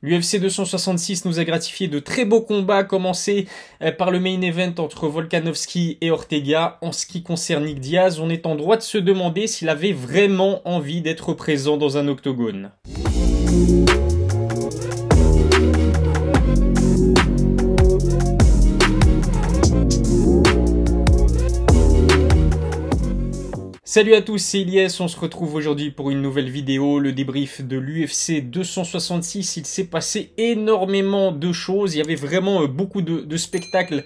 L'UFC 266 nous a gratifié de très beaux combats, à commencer par le main event entre Volkanovski et Ortega. En ce qui concerne Nick Diaz, on est en droit de se demander s'il avait vraiment envie d'être présent dans un octogone. Salut à tous, c'est Ilyes, on se retrouve aujourd'hui pour une nouvelle vidéo, le débrief de l'UFC 266. Il s'est passé énormément de choses, il y avait vraiment beaucoup de spectacles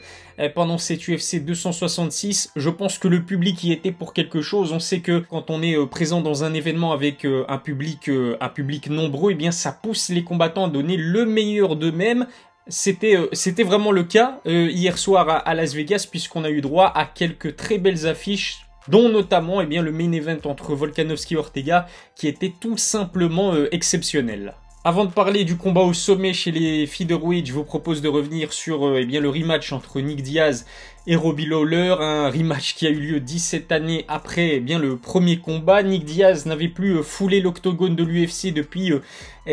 pendant cette UFC 266. Je pense que le public y était pour quelque chose. On sait que quand on est présent dans un événement avec un public nombreux, eh bien ça pousse les combattants à donner le meilleur d'eux-mêmes. C'était vraiment le cas hier soir à Las Vegas, puisqu'on a eu droit à quelques très belles affiches, dont notamment le main event entre Volkanovski et Ortega, qui était tout simplement exceptionnel. Avant de parler du combat au sommet chez les featherweight, je vous propose de revenir sur le rematch entre Nick Diaz et Robbie Lawler, un rematch qui a eu lieu 17 années après le premier combat. Nick Diaz n'avait plus foulé l'octogone de l'UFC depuis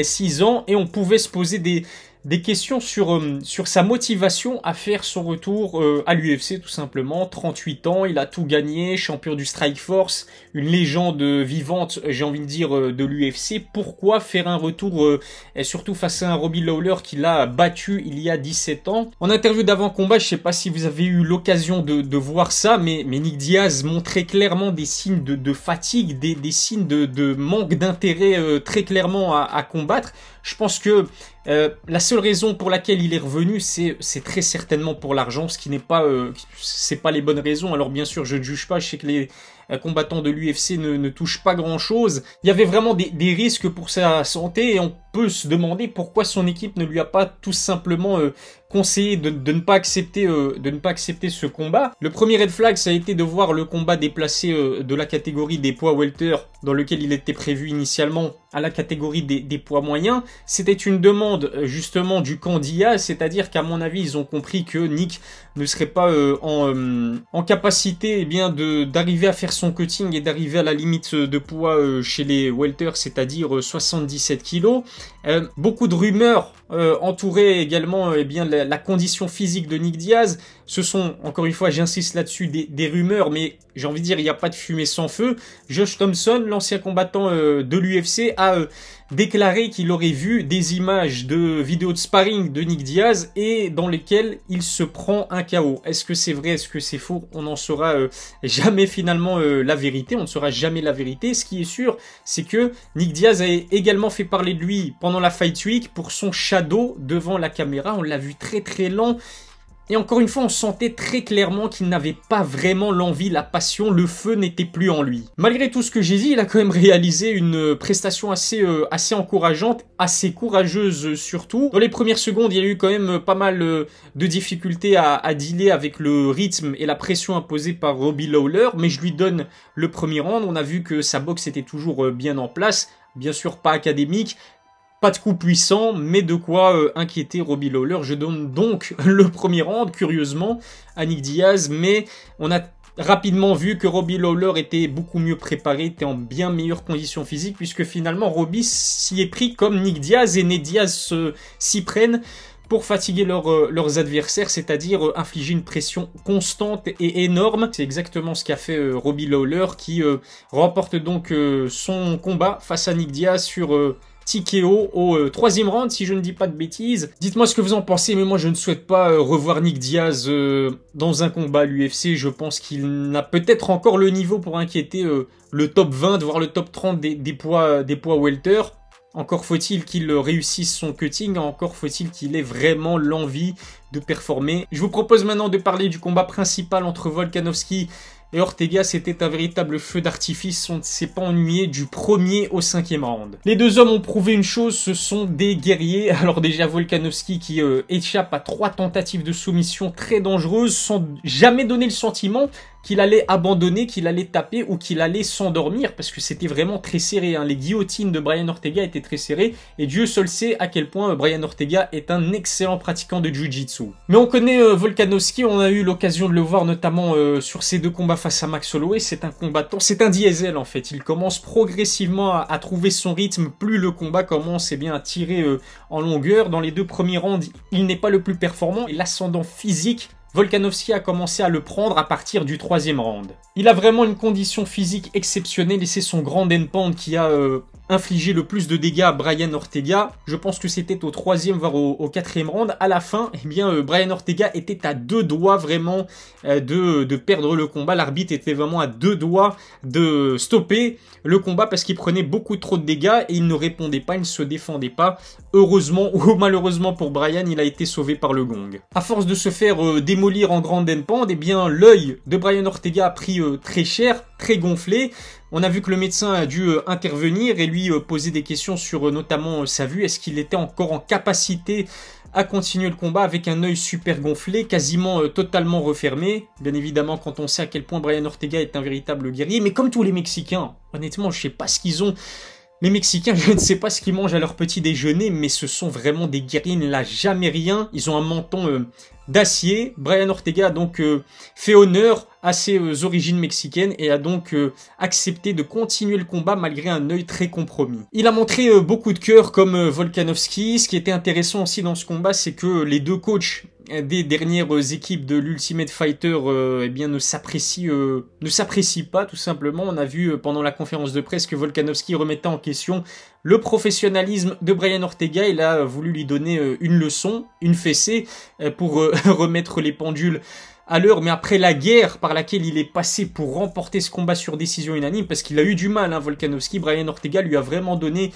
6 ans, et on pouvait se poser des questions sur sa motivation à faire son retour à l'UFC, tout simplement. 38 ans, il a tout gagné, champion du Strikeforce, une légende vivante, j'ai envie de dire, de l'UFC. Pourquoi faire un retour, surtout face à un Robbie Lawler qui l'a battu il y a 17 ans? En interview d'avant-combat, je sais pas si vous avez eu l'occasion de voir ça, mais Nick Diaz montrait clairement des signes de fatigue, des signes de manque d'intérêt très clairement à combattre. Je pense que la seule raison pour laquelle il est revenu, c'est très certainement pour l'argent, ce qui n'est pas, c'est pas les bonnes raisons. Alors bien sûr, je ne juge pas, je sais que les combattants de l'UFC ne touchent pas grand-chose. Il y avait vraiment des risques pour sa santé, et on peut se demander pourquoi son équipe ne lui a pas tout simplement conseillé de ne pas accepter ce combat. Le premier red flag, ça a été de voir le combat déplacé de la catégorie des poids welter, dans lequel il était prévu initialement, à la catégorie des poids moyens. C'était une demande justement du camp Diaz, c'est-à-dire qu'à mon avis, ils ont compris que Nick ne serait pas en capacité d'arriver à faire son cutting et d'arriver à la limite de poids chez les welters, c'est-à-dire 77 kg. Beaucoup de rumeurs entouraient également la condition physique de Nick Diaz. Ce sont, encore une fois, j'insiste là-dessus, des rumeurs, mais j'ai envie de dire, il n'y a pas de fumée sans feu. Josh Thompson, l'ancien combattant de l'UFC, a déclaré qu'il aurait vu des images de vidéos de sparring de Nick Diaz et dans lesquelles il se prend un KO. Est-ce que c'est vrai, est-ce que c'est faux? On n'en saura jamais finalement la vérité, on ne saura jamais la vérité. Ce qui est sûr, c'est que Nick Diaz a également fait parler de lui pendant la Fight Week pour son shadow devant la caméra. On l'a vu très très lent. Et encore une fois, on sentait très clairement qu'il n'avait pas vraiment l'envie, la passion, le feu n'était plus en lui. Malgré tout ce que j'ai dit, il a quand même réalisé une prestation assez encourageante, assez courageuse surtout. Dans les premières secondes, il y a eu quand même pas mal de difficultés à dealer avec le rythme et la pression imposée par Robbie Lawler, mais je lui donne le premier round. On a vu que sa boxe était toujours bien en place, bien sûr pas académique. Pas de coup puissant, mais de quoi inquiéter Robbie Lawler. Je donne donc le premier round, curieusement, à Nick Diaz, mais on a rapidement vu que Robbie Lawler était beaucoup mieux préparé, était en bien meilleure condition physique, puisque finalement Robbie s'y est pris comme Nick Diaz et Nick Diaz s'y prennent pour fatiguer leurs adversaires, c'est-à-dire infliger une pression constante et énorme. C'est exactement ce qu'a fait Robbie Lawler, qui remporte donc son combat face à Nick Diaz sur TKO au troisième round, si je ne dis pas de bêtises. Dites-moi ce que vous en pensez, mais moi je ne souhaite pas revoir Nick Diaz dans un combat à l'UFC. Je pense qu'il n'a peut-être encore le niveau pour inquiéter le top 20, voire le top 30 des poids welter. Encore faut-il qu'il réussisse son cutting, encore faut-il qu'il ait vraiment l'envie de performer. Je vous propose maintenant de parler du combat principal entre Volkanovski et Ortega. C'était un véritable feu d'artifice, on ne s'est pas ennuyé du premier au 5e round. Les deux hommes ont prouvé une chose, ce sont des guerriers. Alors déjà Volkanovski qui échappe à 3 tentatives de soumission très dangereuses sans jamais donner le sentiment qu'il allait abandonner, qu'il allait taper ou qu'il allait s'endormir parce que c'était vraiment très serré. Hein. Les guillotines de Brian Ortega étaient très serrées et Dieu seul sait à quel point Brian Ortega est un excellent pratiquant de Jiu-Jitsu. Mais on connaît Volkanovski, on a eu l'occasion de le voir notamment sur ses 2 combats face à Max Holloway. C'est un combattant, c'est un diesel en fait. Il commence progressivement à trouver son rythme, plus le combat commence bien à tirer en longueur. Dans les 2 premiers rounds, il n'est pas le plus performant et l'ascendant physique, Volkanovski a commencé à le prendre à partir du 3e round. Il a vraiment une condition physique exceptionnelle et c'est son grand endpoint qui a infligé le plus de dégâts à Brian Ortega. Je pense que c'était au 3e voire au 4e round. À la fin, eh bien, Brian Ortega était à 2 doigts vraiment de perdre le combat. L'arbitre était vraiment à 2 doigts de stopper le combat parce qu'il prenait beaucoup trop de dégâts et il ne répondait pas, il ne se défendait pas. Heureusement ou malheureusement pour Brian, il a été sauvé par le gong. À force de se faire démolir en grand endpoint, eh bien l'œil de Brian Ortega a pris très cher, très gonflé. On a vu que le médecin a dû intervenir et lui poser des questions sur notamment sa vue. Est-ce qu'il était encore en capacité à continuer le combat avec un œil super gonflé, quasiment totalement refermé. Bien évidemment, quand on sait à quel point Brian Ortega est un véritable guerrier. Mais comme tous les Mexicains, honnêtement, je ne sais pas ce qu'ils ont. Les Mexicains, je ne sais pas ce qu'ils mangent à leur petit déjeuner, mais ce sont vraiment des guerriers, il ne lâchent jamais rien. Ils ont un menton d'acier. Brian Ortega a donc fait honneur à ses origines mexicaines et a donc accepté de continuer le combat malgré un œil très compromis. Il a montré beaucoup de cœur comme Volkanovski. Ce qui était intéressant aussi dans ce combat, c'est que les 2 coachs des dernières équipes de l'Ultimate Fighter eh bien ne s'apprécient pas tout simplement. On a vu pendant la conférence de presse que Volkanovski remettait en question le professionnalisme de Brian Ortega. Il a voulu lui donner une leçon, une fessée pour remettre les pendules à l'heure, mais après la guerre par laquelle il est passé pour remporter ce combat sur décision unanime, parce qu'il a eu du mal, hein, Volkanovski, Brian Ortega lui a vraiment donné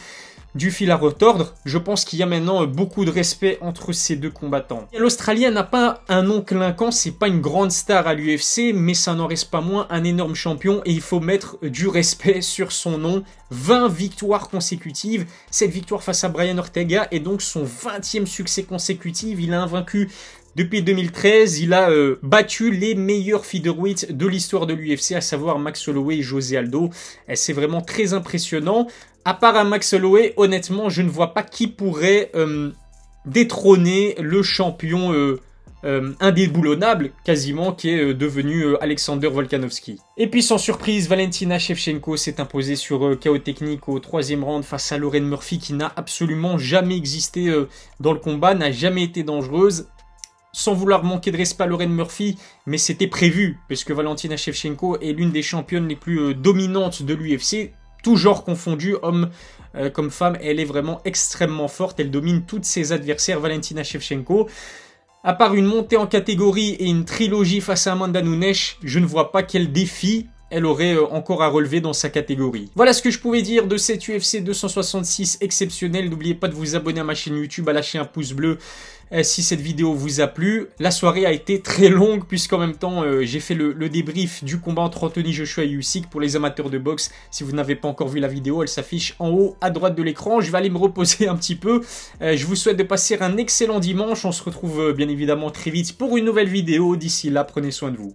du fil à retordre. Je pense qu'il y a maintenant beaucoup de respect entre ces 2 combattants. L'Australien n'a pas un nom clinquant, c'est pas une grande star à l'UFC, mais ça n'en reste pas moins un énorme champion et il faut mettre du respect sur son nom. 20 victoires consécutives, cette victoire face à Brian Ortega est donc son 20e succès consécutif. Il a invaincu depuis 2013, il a battu les meilleurs featherweights de l'histoire de l'UFC, à savoir Max Holloway et José Aldo. C'est vraiment très impressionnant. À part un Max Holloway, honnêtement, je ne vois pas qui pourrait détrôner le champion indéboulonnable, quasiment, qui est devenu Alexander Volkanovski. Et puis, sans surprise, Valentina Shevchenko s'est imposée sur KO technique au 3e round face à Lauren Murphy, qui n'a absolument jamais existé dans le combat, n'a jamais été dangereuse. Sans vouloir manquer de respect à Lauren Murphy, mais c'était prévu, puisque Valentina Shevchenko est l'une des championnes les plus dominantes de l'UFC, tout genre confondu, homme comme femme, elle est vraiment extrêmement forte, elle domine toutes ses adversaires, Valentina Shevchenko. À part une montée en catégorie et une trilogie face à Amanda Nunes, je ne vois pas quel défi elle aurait encore à relever dans sa catégorie. Voilà ce que je pouvais dire de cette UFC 266 exceptionnelle. N'oubliez pas de vous abonner à ma chaîne YouTube, à lâcher un pouce bleu si cette vidéo vous a plu. La soirée a été très longue puisqu'en même temps j'ai fait le débrief du combat entre Anthony Joshua et Usyk pour les amateurs de boxe. Si vous n'avez pas encore vu la vidéo, elle s'affiche en haut à droite de l'écran. Je vais aller me reposer un petit peu. Je vous souhaite de passer un excellent dimanche. On se retrouve bien évidemment très vite pour une nouvelle vidéo. D'ici là, prenez soin de vous.